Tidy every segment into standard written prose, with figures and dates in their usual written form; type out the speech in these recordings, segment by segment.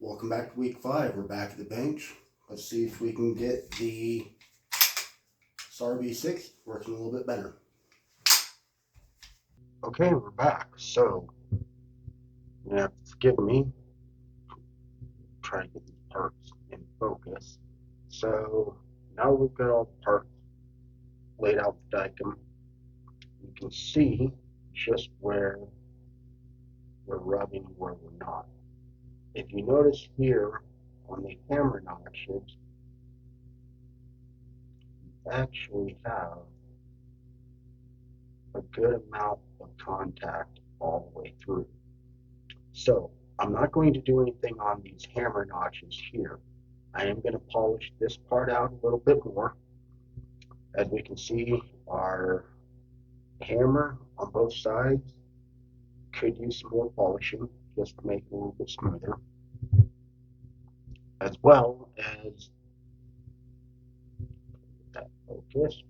Welcome back to week 5. We're back at the bench. Let's see if we can get the SAR B6 working a little bit better. Okay, we're back. So, you have to forgive me. Try to get these parts in focus. So, now we've got all the parts laid out the diagram. You can see just where we're rubbing and where we're not. If you notice here on the hammer notches, you actually have a good amount of contact all the way through. So I'm not going to do anything on these hammer notches here. I am going to polish this part out a little bit more. As we can see, our hammer on both sides could use some more polishing just to make it a little bit smoother, as well as that focus.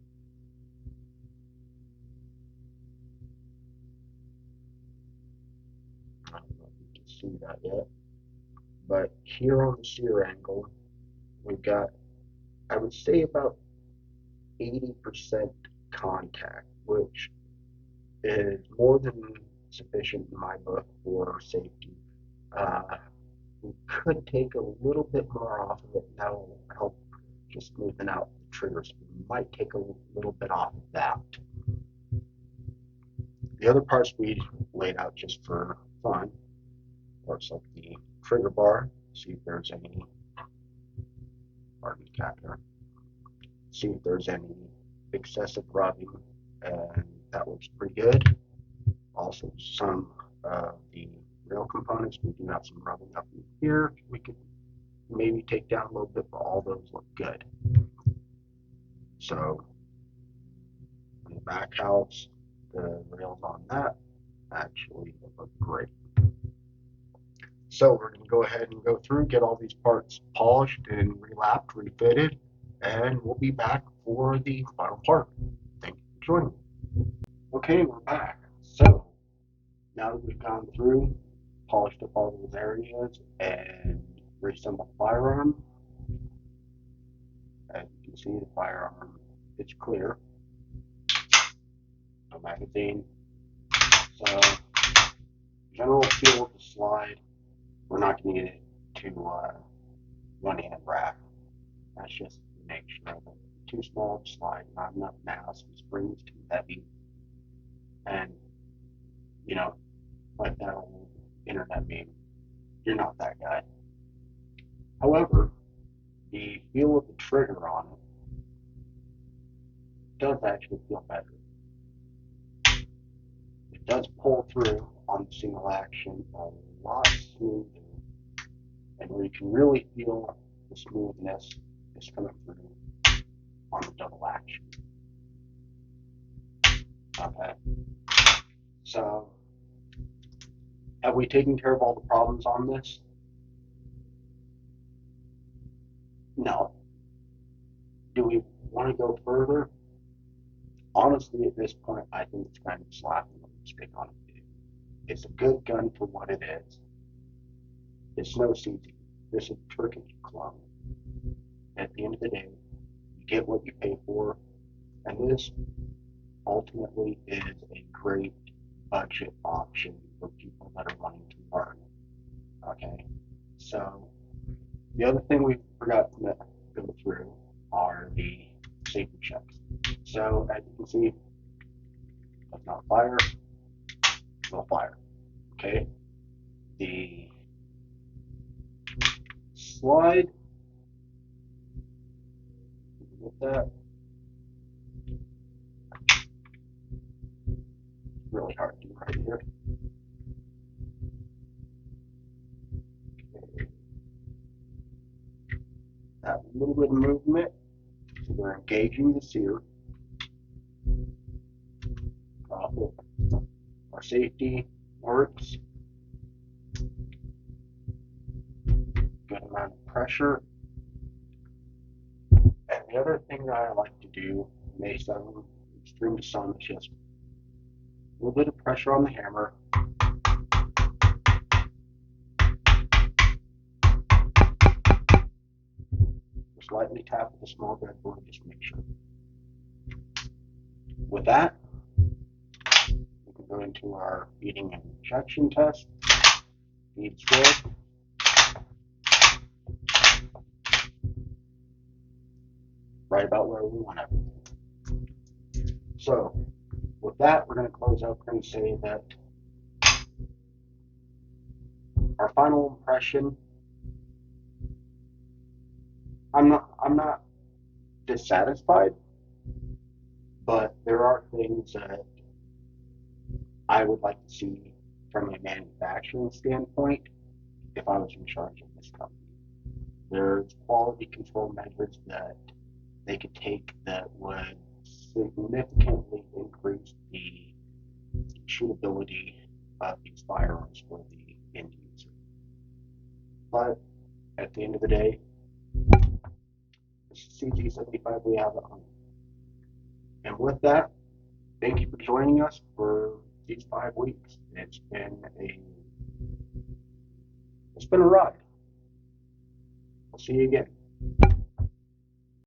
I don't know if you can see that yet, but here on the sear angle, we've got, I would say, about 80% contact, which is more than sufficient in my book for safety. We could take a little bit more off of it, and that will help just smoothing out the triggers. We might take a little bit off of that. The other parts we laid out just for fun, looks like the trigger bar, see if there's any, pardon the cat here, see if there's any excessive rubbing, and that looks pretty good. Also, some of the rail components, we do have some rubbing up in here. We could maybe take down a little bit, but all those look good. So, on the back house, the rails on that actually look great. So we're going to go ahead and go through, get all these parts polished and relapped, refitted, and we'll be back for the final part. Thank you for joining me. Okay, we're back. So now that we've gone through, polished up all those areas, and reassembled the firearm, as you can see, the firearm, it's clear. No magazine. So, general feel of the slide, we're not going to get it to one-hand rack. That's just to make sure that it's too small to slide, not enough mass, the spring's too heavy. And, you know, like that old internet meme, you're not that guy. However, the feel of the trigger on it does actually feel better. It does pull through on the single action a lot smoother, and where you can really feel the smoothness is coming through on the double action. Okay, so have we taken care of all the problems on this? No. Do we want to go further? Honestly, at this point, I think it's kind of slapping a stick on it. It's a good gun for what it is. It's no CZ. This is Turkish clone. At the end of the day, you get what you pay for, and this ultimately is a great budget option for people that are wanting to learn. Okay, so the other thing we forgot to go through are the safety checks. So as you can see, does not fire, will fire. Okay, the slide, with that, really hard to do right here. Okay. Have a little bit of movement, so we're engaging the sear. Our safety works. Good amount of pressure. And the other thing that I like to do, may sound extreme to some, is just a little bit of pressure on the hammer. lightly tap with a small breadboard just to make sure. With that, we can go into our feeding and injection test. Feeds good. Right about where we want it. So, with that, we're going to close out and say that our final impression, I'm not dissatisfied, but there are things that I would like to see from a manufacturing standpoint if I was in charge of this company. There's quality control measures that they could take that would significantly increase the shootability of these firearms for the end user. But at the end of the day, this is CG75 we have at home. And with that, thank you for joining us for these 5 weeks. It's been a ride. We'll see you again.